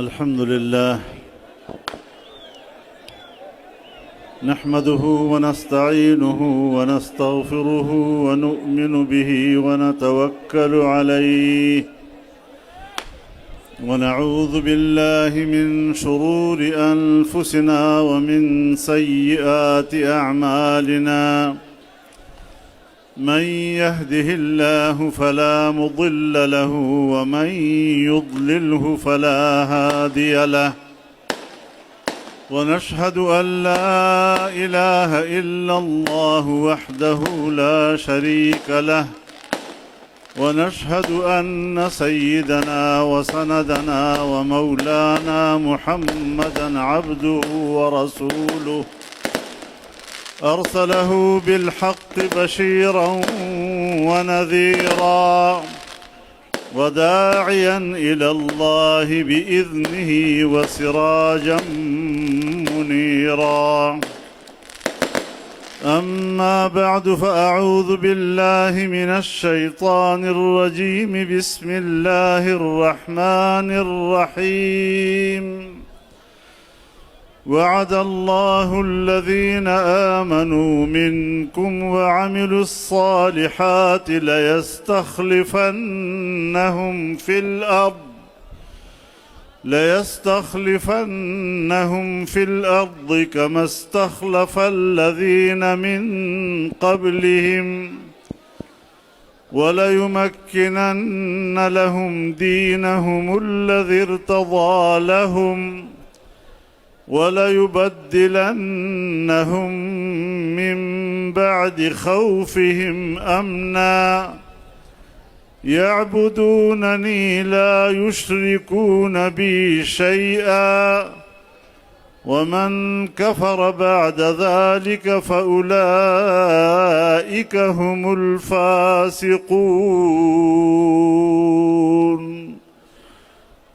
الحمد لله نحمده ونستعينه ونستغفره ونؤمن به ونتوكل عليه ونعوذ بالله من شرور أنفسنا ومن سيئات أعمالنا من يهده الله فلا مضل له ومن يضلله فلا هادي له ونشهد أن لا إله إلا الله وحده لا شريك له ونشهد أن سيدنا وسندنا ومولانا محمدًا عبده ورسوله أرسله بالحق بشيرًا ونذيرًا وداعيًا إلى الله بإذنه وسراجًا منيرًا أما بعد فأعوذ بالله من الشيطان الرجيم بسم الله الرحمن الرحيم وعد الله الذين آمنوا منكم وعملوا الصالحات ليستخلفنهم في الأرض كما استخلف الذين من قبلهم وليمكنن لهم دينهم الذي ارتضى لهم وليبدلنهم من بعد خوفهم أمنا يعبدونني لا يشركون بي شيئا ومن كفر بعد ذلك فأولئك هم الفاسقون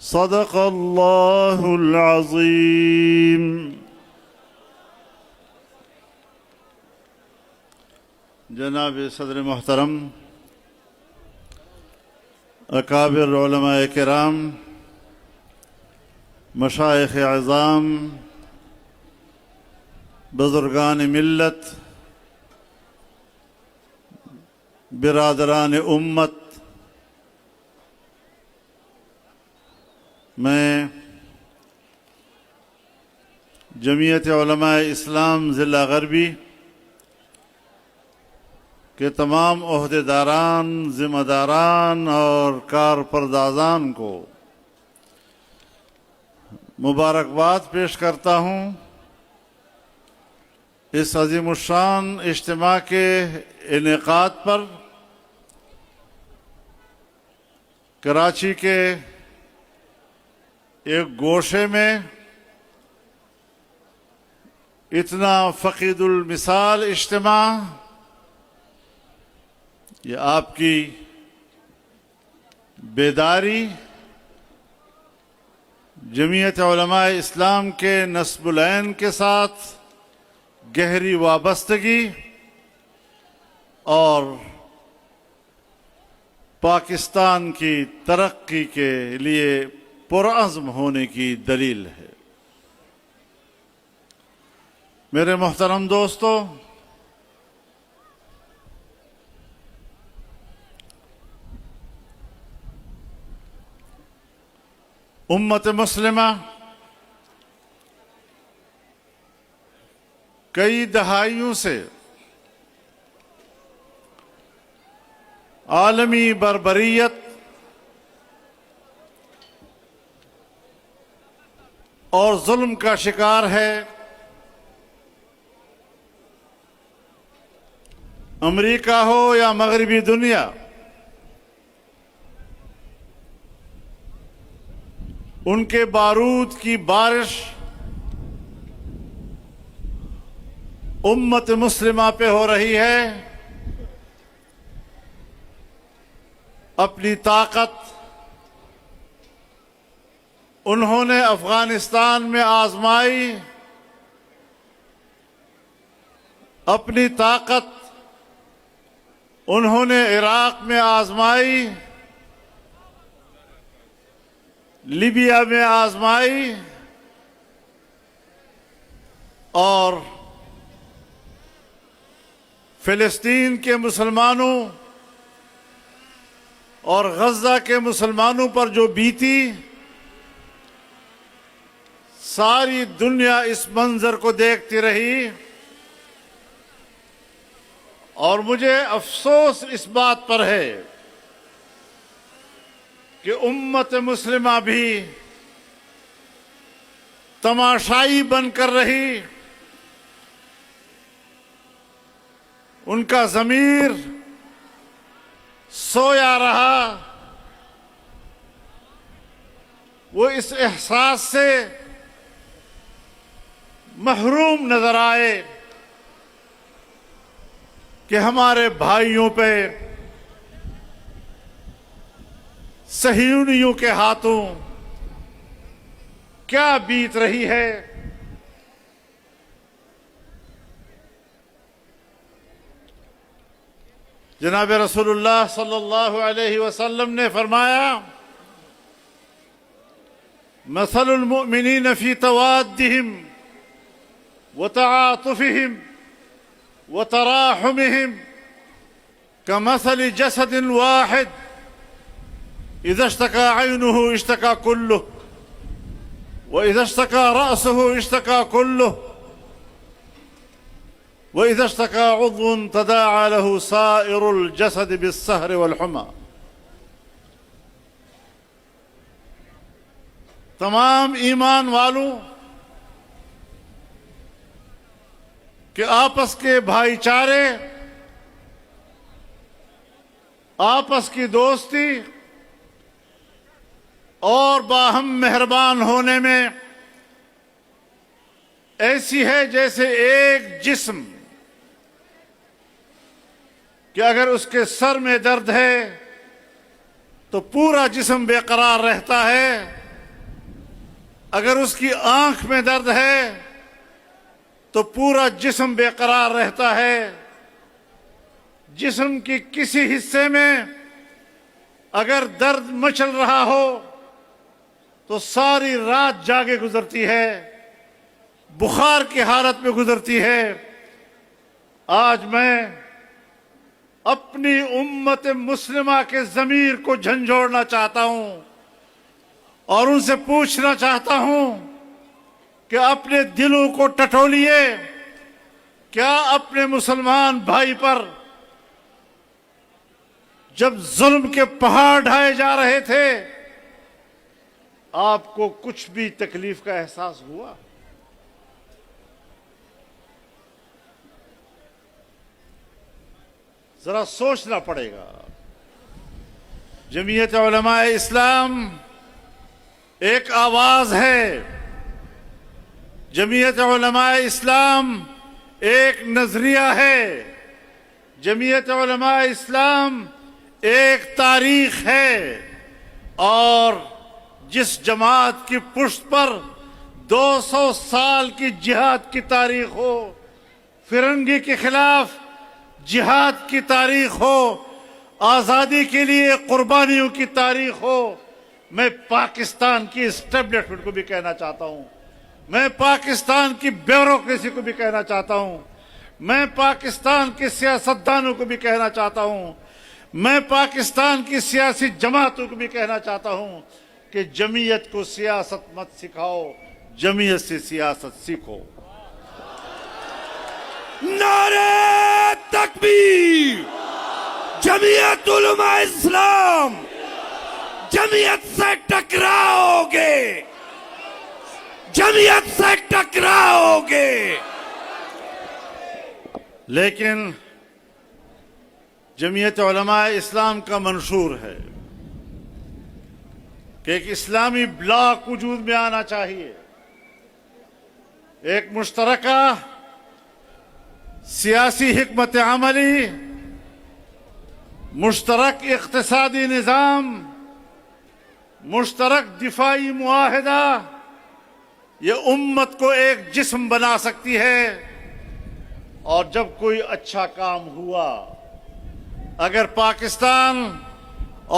صدق اللہ العظیم۔ جناب صدر محترم، اکابر علماء کرام، مشائخ اعظام، بزرگان ملت، برادران امت، میں جمعیت علماء اسلام ضلع غربی کے تمام عہدیداران، ذمہ داران اور کارپردازان کو مبارکباد پیش کرتا ہوں اس عظیم الشان اجتماع کے انعقاد پر۔ کراچی کے ایک گوشے میں اتنا فقید المثال اجتماع، یہ آپ کی بیداری، جمعیت علماء اسلام کے نصب العین کے ساتھ گہری وابستگی اور پاکستان کی ترقی کے لیے پرعزم ہونے کی دلیل ہے۔ میرے محترم دوستو، امت مسلمہ کئی دہائیوں سے عالمی بربریت اور ظلم کا شکار ہے۔ امریکہ ہو یا مغربی دنیا، ان کے بارود کی بارش امت مسلمہ پہ ہو رہی ہے۔ اپنی طاقت انہوں نے افغانستان میں آزمائی، اپنی طاقت انہوں نے عراق میں آزمائی، لیبیا میں آزمائی اور فلسطین کے مسلمانوں اور غزہ کے مسلمانوں پر جو بیتی، ساری دنیا اس منظر کو دیکھتی رہی، اور مجھے افسوس اس بات پر ہے کہ امت مسلمہ بھی تماشائی بن کر رہی، ان کا ضمیر سویا رہا، وہ اس احساس سے محروم نظر آئے کہ ہمارے بھائیوں پہ صہیونیوں کے ہاتھوں کیا بیت رہی ہے۔ جناب رسول اللہ صلی اللہ علیہ وسلم نے فرمایا، مثل المؤمنین فی توادہم وتعاطفہم وتراحمہم کمثل جسد واحد اذا اشتكى عينه اشتكى كله واذا اشتكى رأسه اشتكى كله وإذا اشتكى عضو تداعى له سائر الجسد بالسهر والحمى۔ تمام ایمان والوں کہ آپس کے بھائی چارے، آپس کی دوستی اور باہم مہربان ہونے میں ایسی ہے جیسے ایک جسم کہ اگر اس کے سر میں درد ہے تو پورا جسم بے قرار رہتا ہے، اگر اس کی آنکھ میں درد ہے تو پورا جسم بے قرار رہتا ہے۔ جسم کی کسی حصے میں اگر درد مچل رہا ہو تو ساری رات جاگے گزرتی ہے، بخار کی حالت میں گزرتی ہے۔ آج میں اپنی امت مسلمہ کے ضمیر کو جھنجھوڑنا چاہتا ہوں اور ان سے پوچھنا چاہتا ہوں کہ اپنے دلوں کو ٹٹولیے، کیا اپنے مسلمان بھائی پر جب ظلم کے پہاڑ ڈھائے جا رہے تھے آپ کو کچھ بھی تکلیف کا احساس ہوا؟ ذرا سوچنا پڑے گا۔ جمعیت علماء اسلام ایک آواز ہے، جمعیت علماء اسلام ایک نظریہ ہے، جمعیت علماء اسلام ایک تاریخ ہے، اور جس جماعت کی پشت پر 200 سال کی جہاد کی تاریخ ہو، فرنگی کے خلاف جہاد کی تاریخ ہو، آزادی کے لیے قربانیوں کی تاریخ ہو، میں پاکستان کی اسٹیبلشمنٹ کو بھی کہنا چاہتا ہوں، میں پاکستان کی بیوروکریسی کو بھی کہنا چاہتا ہوں، میں پاکستان کے سیاستدانوں کو بھی کہنا چاہتا ہوں، میں پاکستان کی سیاسی جماعتوں کو بھی کہنا چاہتا ہوں کہ جمعیت کو سیاست مت سکھاؤ، جمعیت سے سیاست سیکھو۔ نعرہ تکبیر! جمعیت علماء اسلام جمعیت سے ٹکراؤ گے، جمعیت سے ٹکراؤ گے۔ لیکن جمعیت علماء اسلام کا منشور ہے کہ ایک اسلامی بلاک وجود میں آنا چاہیے، ایک مشترکہ سیاسی حکمت عملی، مشترک اقتصادی نظام، مشترک دفاعی معاہدہ، یہ امت کو ایک جسم بنا سکتی ہے۔ اور جب کوئی اچھا کام ہوا، اگر پاکستان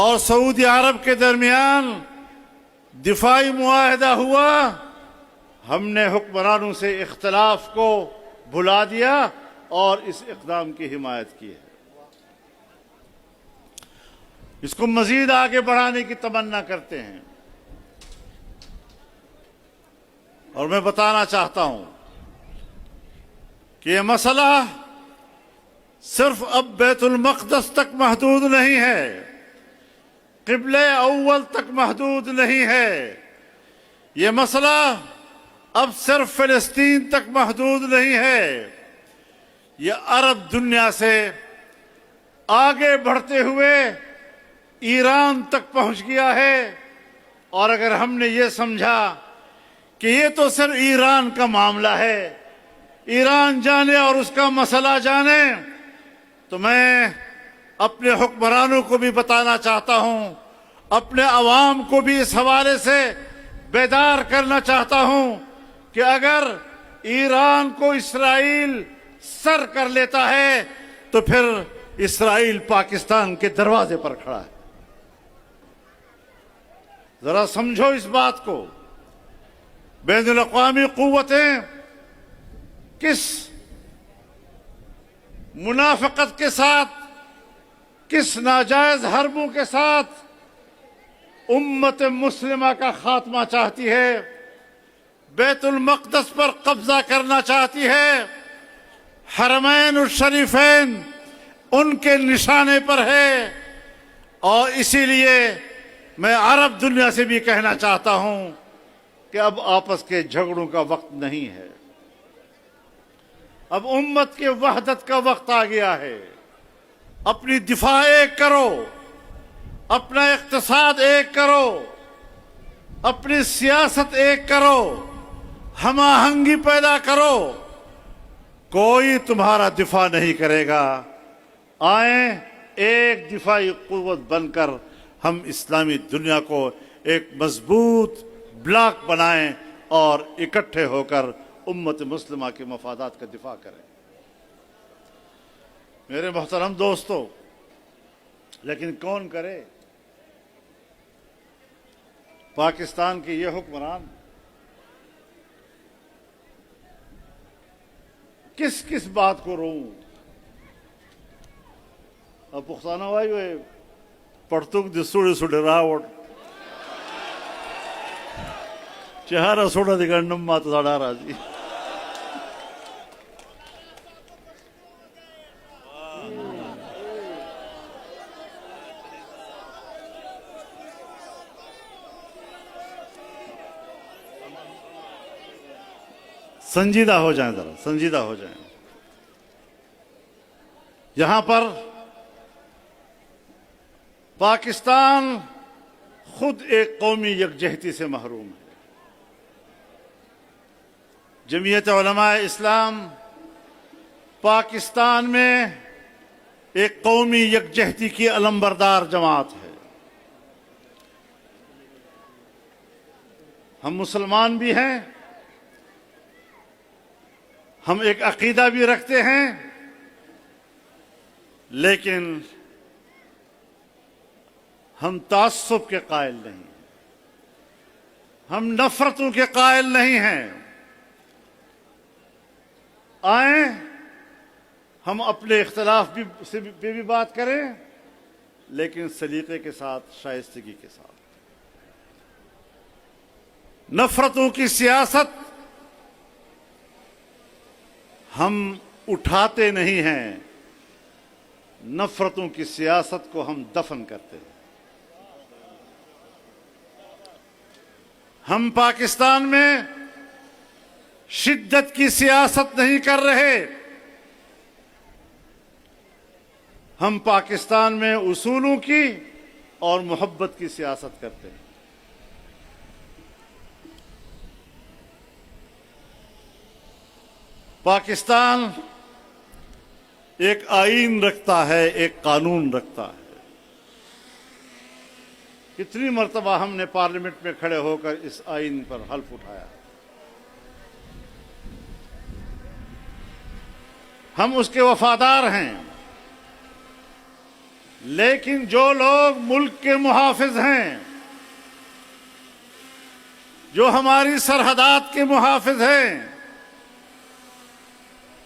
اور سعودی عرب کے درمیان دفاعی معاہدہ ہوا، ہم نے حکمرانوں سے اختلاف کو بھلا دیا اور اس اقدام کی حمایت کی ہے۔ اس کو مزید آگے بڑھانے کی تمنا کرتے ہیں، اور میں بتانا چاہتا ہوں کہ یہ مسئلہ صرف اب بیت المقدس تک محدود نہیں ہے، قبلہ اول تک محدود نہیں ہے، یہ مسئلہ اب صرف فلسطین تک محدود نہیں ہے، یہ عرب دنیا سے آگے بڑھتے ہوئے ایران تک پہنچ گیا ہے۔ اور اگر ہم نے یہ سمجھا کہ یہ تو صرف ایران کا معاملہ ہے، ایران جانے اور اس کا مسئلہ جانے، تو میں اپنے حکمرانوں کو بھی بتانا چاہتا ہوں، اپنے عوام کو بھی اس حوالے سے بیدار کرنا چاہتا ہوں کہ اگر ایران کو اسرائیل سر کر لیتا ہے تو پھر اسرائیل پاکستان کے دروازے پر کھڑا ہے۔ ذرا سمجھو اس بات کو، بین الاقوامی قوتیں کس منافقت کے ساتھ، کس ناجائز حربوں کے ساتھ امت مسلمہ کا خاتمہ چاہتی ہے، بیت المقدس پر قبضہ کرنا چاہتی ہے، حرمین الشریفین ان کے نشانے پر ہے۔ اور اسی لیے میں عرب دنیا سے بھی کہنا چاہتا ہوں کہ اب آپس کے جھگڑوں کا وقت نہیں ہے، اب امت کے وحدت کا وقت آ گیا ہے۔ اپنی دفاع ایک کرو، اپنا اقتصاد ایک کرو، اپنی سیاست ایک کرو، ہم آہنگی پیدا کرو، کوئی تمہارا دفاع نہیں کرے گا۔ آئیں ایک دفاعی قوت بن کر ہم اسلامی دنیا کو ایک مضبوط بلاک بنائیں اور اکٹھے ہو کر امت مسلمہ کے مفادات کا دفاع کریں۔ میرے محترم دوستو، لیکن کون کرے؟ پاکستان کے یہ حکمران کس کس بات کو روؤں؟ اب پختانہ وائی ہوئے پڑتوک دی سوڑے سوڑے راوڑ چہارہ سوڑا دی گنڈم مات ساڑا راجی۔ سنجیدہ ہو جائیں، ذرا سنجیدہ ہو جائیں۔ یہاں پر پاکستان خود ایک قومی یکجہتی سے محروم ہے۔ جمعیت علماء اسلام پاکستان میں ایک قومی یکجہتی کی علمبردار جماعت ہے۔ ہم مسلمان بھی ہیں، ہم ایک عقیدہ بھی رکھتے ہیں، لیکن ہم تعصب کے قائل نہیں، ہم نفرتوں کے قائل نہیں ہیں۔ آئیں ہم اپنے اختلاف پہ بھی بات کریں، لیکن سلیقے کے ساتھ، شائستگی کے ساتھ۔ نفرتوں کی سیاست ہم اٹھاتے نہیں ہیں، نفرتوں کی سیاست کو ہم دفن کرتے ہیں۔ ہم پاکستان میں شدت کی سیاست نہیں کر رہے، ہم پاکستان میں اصولوں کی اور محبت کی سیاست کرتے ہیں۔ پاکستان ایک آئین رکھتا ہے، ایک قانون رکھتا ہے۔ کتنی مرتبہ ہم نے پارلیمنٹ میں کھڑے ہو کر اس آئین پر حلف اٹھایا۔ ہم اس کے وفادار ہیں، لیکن جو لوگ ملک کے محافظ ہیں، جو ہماری سرحدات کے محافظ ہیں،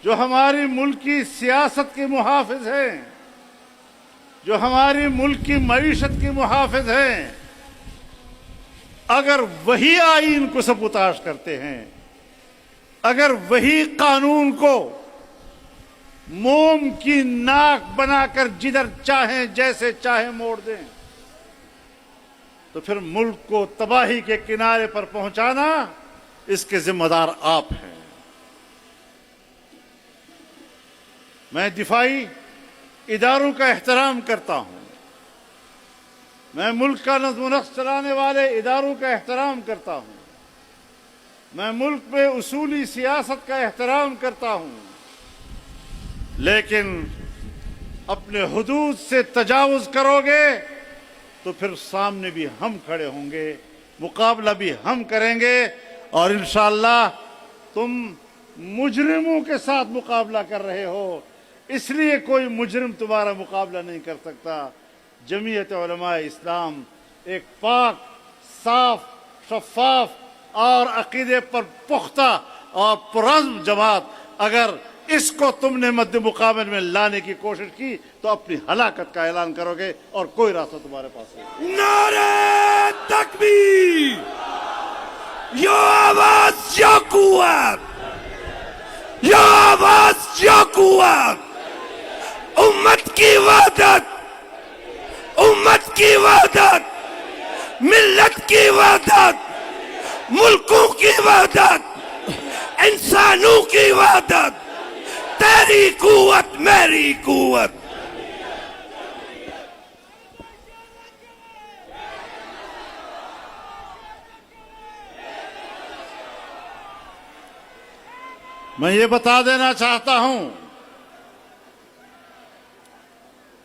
جو ہماری ملک کی سیاست کے محافظ ہیں، جو ہماری ملک کی معیشت کے محافظ ہیں، اگر وہی آئین کو سبوتاژ کرتے ہیں، اگر وہی قانون کو موم کی ناک بنا کر جدھر چاہیں جیسے چاہیں موڑ دیں، تو پھر ملک کو تباہی کے کنارے پر پہنچانا اس کے ذمہ دار آپ ہیں۔ میں دفاعی اداروں کا احترام کرتا ہوں، میں ملک کا نظم و نسق چلانے والے اداروں کا احترام کرتا ہوں، میں ملک میں اصولی سیاست کا احترام کرتا ہوں، لیکن اپنے حدود سے تجاوز کرو گے تو پھر سامنے بھی ہم کھڑے ہوں گے، مقابلہ بھی ہم کریں گے، اور انشاءاللہ تم مجرموں کے ساتھ مقابلہ کر رہے ہو، اس لیے کوئی مجرم تمہارا مقابلہ نہیں کر سکتا۔ جمعیت علماء اسلام ایک پاک، صاف، شفاف اور عقیدے پر پختہ اور پرعزم جماعت، اگر اس کو تم نے مد مقابل میں لانے کی کوشش کی تو اپنی ہلاکت کا اعلان کرو گے، اور کوئی راستہ تمہارے پاس نہیں۔ نعرہ تکبیر! یا آواز یا قوت! یا آواز یا قوت! امت کی وحدت، امت کی وحدت، ملت کی وحدت، ملکوں کی وحدت، انسانوں کی وحدت، تیری قوت میری قوت۔ میں یہ بتا دینا چاہتا ہوں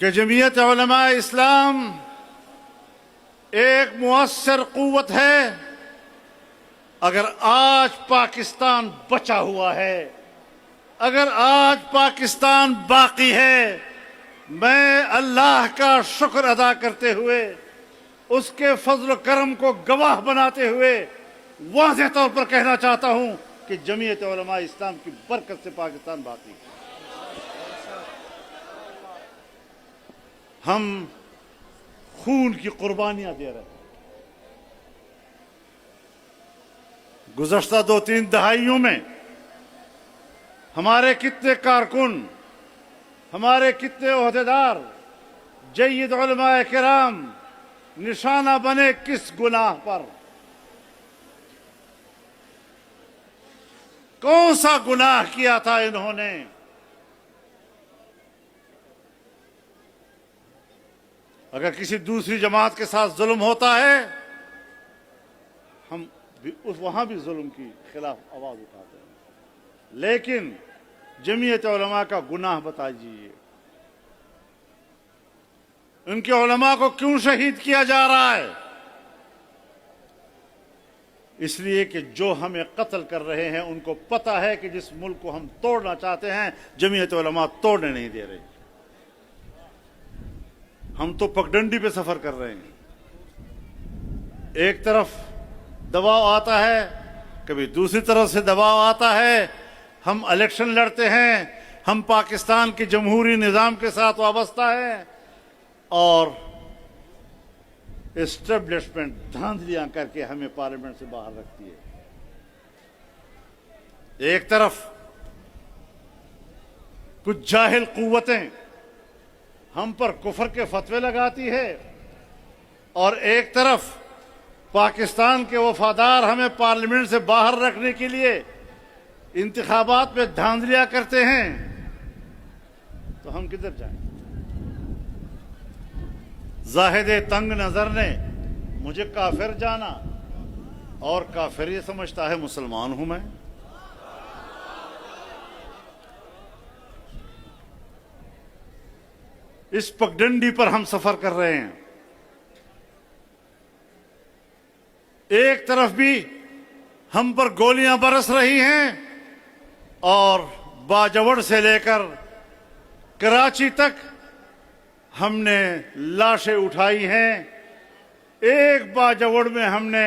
کہ جمعیت علماء اسلام ایک مؤثر قوت ہے۔ اگر آج پاکستان بچا ہوا ہے، اگر آج پاکستان باقی ہے، میں اللہ کا شکر ادا کرتے ہوئے، اس کے فضل و کرم کو گواہ بناتے ہوئے واضح طور پر کہنا چاہتا ہوں کہ جمعیت علماء اسلام کی برکت سے پاکستان باقی ہے۔ ہم خون کی قربانیاں دے رہے ہیں۔ گزشتہ 2-3 دہائیوں میں ہمارے کتنے کارکن، ہمارے کتنے عہدیدار، جید علماء کرام نشانہ بنے کس گناہ پر؟ کون سا گناہ کیا تھا انہوں نے؟ اگر کسی دوسری جماعت کے ساتھ ظلم ہوتا ہے، ہم وہاں بھی ظلم کی خلاف آواز اٹھاتے ہیں، لیکن جمعیت علماء کا گناہ بتائیے، ان کے علماء کو کیوں شہید کیا جا رہا ہے؟ اس لیے کہ جو ہمیں قتل کر رہے ہیں ان کو پتہ ہے کہ جس ملک کو ہم توڑنا چاہتے ہیں جمعیت علماء توڑنے نہیں دے رہے۔ ہم تو پگڈنڈی پہ سفر کر رہے ہیں، ایک طرف دباؤ آتا ہے، کبھی دوسری طرف سے دباؤ آتا ہے، ہم الیکشن لڑتے ہیں، ہم پاکستان کے جمہوری نظام کے ساتھ وابستہ ہیں، اور اسٹیبلشمنٹ دھاندلیاں کر کے ہمیں پارلیمنٹ سے باہر رکھتی ہے۔ ایک طرف کچھ جاہل قوتیں ہم پر کفر کے فتوے لگاتی ہے، اور ایک طرف پاکستان کے وفادار ہمیں پارلیمنٹ سے باہر رکھنے کے لیے انتخابات میں دھاندلیاں کرتے ہیں، تو ہم کدھر جائیں؟ زاہد تنگ نظر نے مجھے کافر جانا، اور کافر یہ سمجھتا ہے مسلمان ہوں میں۔ اس پگڈنڈی پر ہم سفر کر رہے ہیں۔ ایک طرف بھی ہم پر گولیاں برس رہی ہیں، اور باجوڑ سے لے کر کراچی تک ہم نے لاشیں اٹھائی ہیں۔ ایک باجوڑ میں ہم نے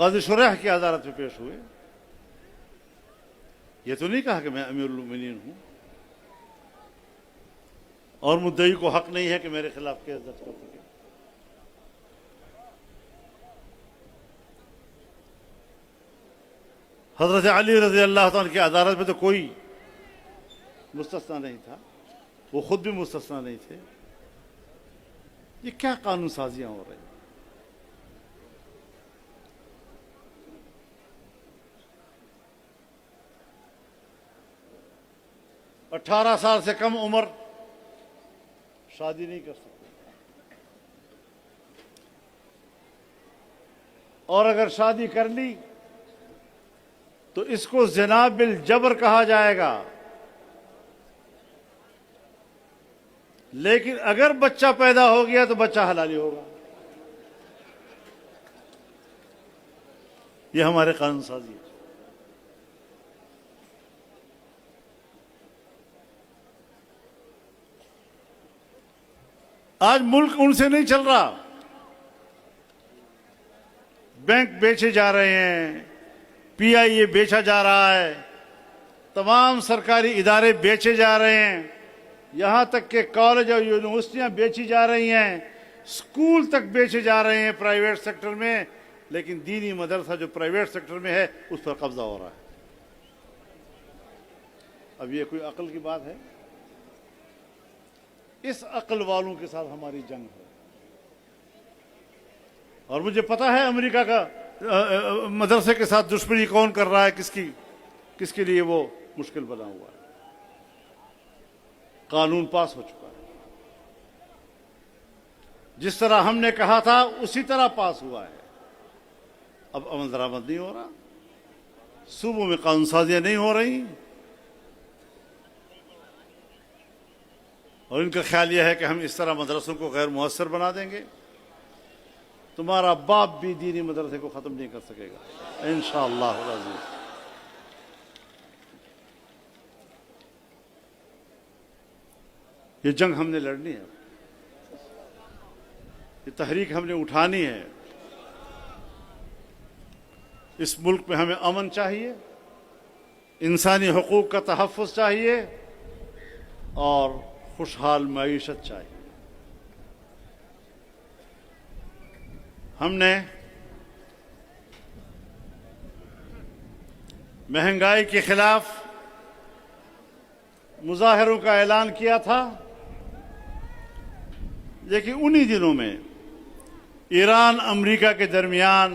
قاضی شریح کی عدالت میں پیش ہوئے. یہ تو نہیں کہا کہ میں امیر المومنین ہوں اور مدعی کو حق نہیں ہے کہ میرے خلاف کیس درج کر سکے. حضرت علی رضی اللہ تعالیٰ کی عدالت میں تو کوئی مستثنا نہیں تھا، وہ خود بھی مستثنا نہیں تھے. یہ کیا قانون سازیاں ہو رہی ہیں؟ 18 سال سے کم عمر شادی نہیں کر سکتے، اور اگر شادی کر لی تو اس کو زنا بالجبر کہا جائے گا. لیکن اگر بچہ پیدا ہو گیا تو بچہ حلالی ہوگا. یہ ہمارے قانون سازی ہے. آج ملک ان سے نہیں چل رہا. بینک بیچے جا رہے ہیں، پی آئی اے بیچا جا رہا ہے، تمام سرکاری ادارے بیچے جا رہے ہیں، یہاں تک کہ کالج اور یونیورسٹیاں بیچی جا رہی ہیں، اسکول تک بیچے جا رہے ہیں پرائیویٹ سیکٹر میں. لیکن دینی مدرسہ جو پرائیویٹ سیکٹر میں ہے اس پر قبضہ ہو رہا ہے. اب یہ کوئی عقل کی بات ہے؟ اس عقل والوں کے ساتھ ہماری جنگ ہے. اور مجھے پتا ہے امریکہ کا مدرسے کے ساتھ دشمنی کون کر رہا ہے، کس کے لیے وہ مشکل بنا ہوا ہے. قانون پاس ہو چکا ہے، جس طرح ہم نے کہا تھا اسی طرح پاس ہوا ہے. اب عمل درآمد نہیں ہو رہا، صوبوں میں قانون سازیاں نہیں ہو رہی، اور ان کا خیال یہ ہے کہ ہم اس طرح مدرسوں کو غیر مؤثر بنا دیں گے. تمہارا باپ بھی دینی مدرسے کو ختم نہیں کر سکے گا انشاءاللہ العزیز. یہ جنگ ہم نے لڑنی ہے، یہ تحریک ہم نے اٹھانی ہے. اس ملک میں ہمیں امن چاہیے، انسانی حقوق کا تحفظ چاہیے، اور خوشحال معیشت چاہیے. ہم نے مہنگائی کے خلاف مظاہروں کا اعلان کیا تھا، لیکن انہی دنوں میں ایران امریکہ کے درمیان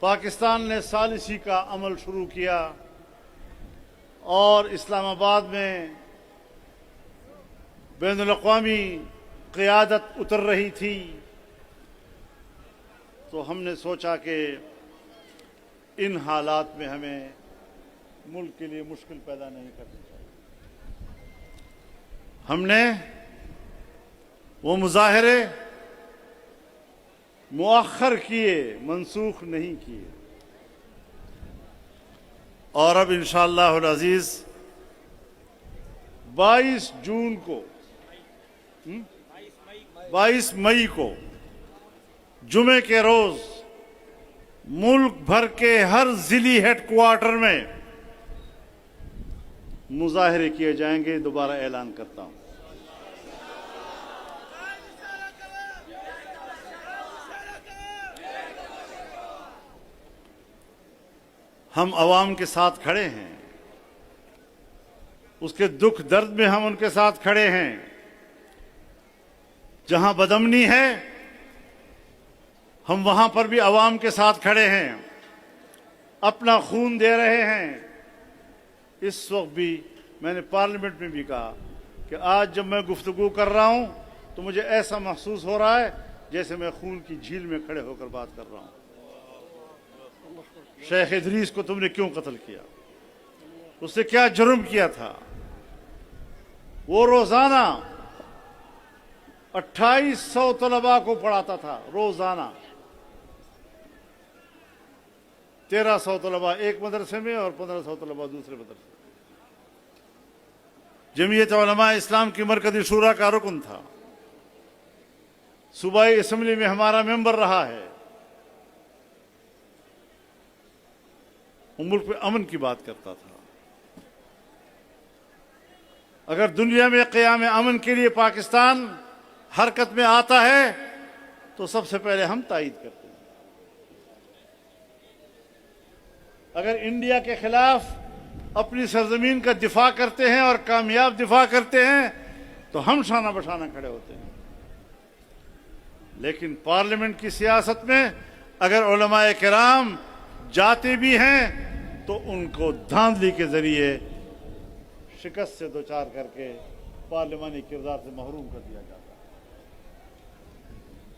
پاکستان نے ثالثی کا عمل شروع کیا، اور اسلام آباد میں بین الاقوامی قیادت اتر رہی تھی. تو ہم نے سوچا کہ ان حالات میں ہمیں ملک کے لیے مشکل پیدا نہیں کرنی چاہیے. ہم نے وہ مظاہرے مؤخر کیے، منسوخ نہیں کیے. اور اب انشاءاللہ العزیز 22 مئی کو جمعے کے روز ملک بھر کے ہر ضلعی ہیڈ کوارٹر میں مظاہرے کیے جائیں گے. دوبارہ اعلان کرتا ہوں. ہم عوام کے ساتھ کھڑے ہیں، اس کے دکھ درد میں ہم ان کے ساتھ کھڑے ہیں. جہاں بدامنی ہے ہم وہاں پر بھی عوام کے ساتھ کھڑے ہیں، اپنا خون دے رہے ہیں. اس وقت بھی میں نے پارلیمنٹ میں بھی کہا کہ آج جب میں گفتگو کر رہا ہوں تو مجھے ایسا محسوس ہو رہا ہے جیسے میں خون کی جھیل میں کھڑے ہو کر بات کر رہا ہوں. شیخ ادریس کو تم نے کیوں قتل کیا؟ اس نے کیا جرم کیا تھا؟ وہ روزانہ 2800 طلباء کو پڑھاتا تھا، روزانہ 1300 طلباء ایک مدرسے میں اور 1500 طلباء دوسرے مدرسے میں. جمعیت علماء اسلام کی مرکزی شورا کا رکن تھا، صوبائی اسمبلی میں ہمارا ممبر رہا ہے. وہ ملک میں امن کی بات کرتا تھا. اگر دنیا میں قیام امن کے لیے پاکستان حرکت میں آتا ہے تو سب سے پہلے ہم تائید کرتے ہیں. اگر انڈیا کے خلاف اپنی سرزمین کا دفاع کرتے ہیں اور کامیاب دفاع کرتے ہیں تو ہم شانہ بشانہ کھڑے ہوتے ہیں. لیکن پارلیمنٹ کی سیاست میں اگر علماء کرام جاتے بھی ہیں تو ان کو دھاندلی کے ذریعے شکست سے دوچار کر کے پارلیمانی کردار سے محروم کر دیا جاتا ہے.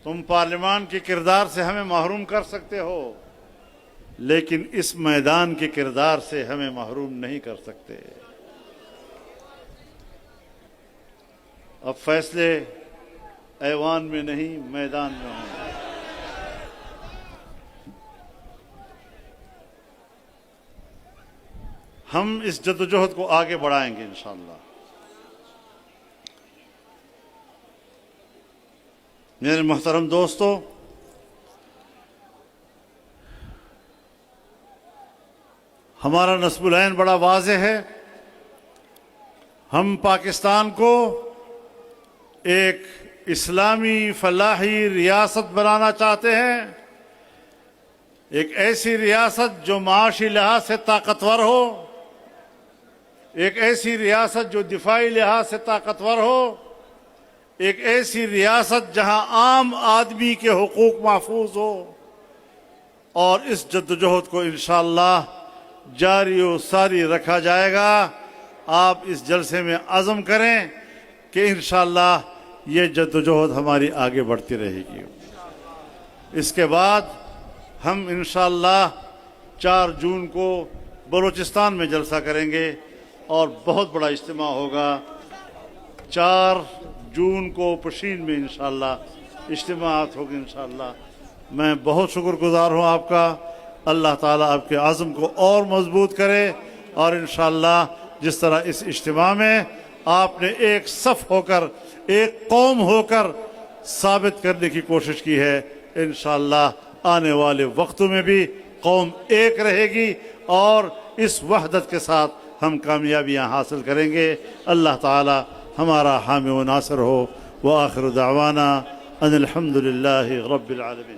تم پارلیمان کے کردار سے ہمیں محروم کر سکتے ہو لیکن اس میدان کے کردار سے ہمیں محروم نہیں کر سکتے. اب فیصلے ایوان میں نہیں میدان میں ہوں. ہم اس جدوجہد کو آگے بڑھائیں گے انشاءاللہ. میرے محترم دوستو، ہمارا نصب العین بڑا واضح ہے. ہم پاکستان کو ایک اسلامی فلاحی ریاست بنانا چاہتے ہیں. ایک ایسی ریاست جو معاشی لحاظ سے طاقتور ہو، ایک ایسی ریاست جو دفاعی لحاظ سے طاقتور ہو، ایک ایسی ریاست جہاں عام آدمی کے حقوق محفوظ ہو. اور اس جدوجہد کو انشاءاللہ جاری و ساری رکھا جائے گا. آپ اس جلسے میں عزم کریں کہ انشاءاللہ یہ جدوجہد ہماری آگے بڑھتی رہے گی. اس کے بعد ہم انشاءاللہ 4 جون کو بلوچستان میں جلسہ کریں گے اور بہت بڑا اجتماع ہوگا. 4 جون کو پشین میں انشاءاللہ اجتماعات ہوگی انشاءاللہ. میں بہت شکر گزار ہوں آپ کا. اللہ تعالیٰ آپ کے عزم کو اور مضبوط کرے اور انشاءاللہ جس طرح اس اجتماع میں آپ نے ایک صف ہو کر، ایک قوم ہو کر ثابت کرنے کی کوشش کی ہے، انشاءاللہ آنے والے وقتوں میں بھی قوم ایک رہے گی اور اس وحدت کے ساتھ ہم کامیابیاں حاصل کریں گے. اللہ تعالی ہمارا حامی و ناصر ہو. وآخر دعوانا ان الحمد للہ رب العالمین.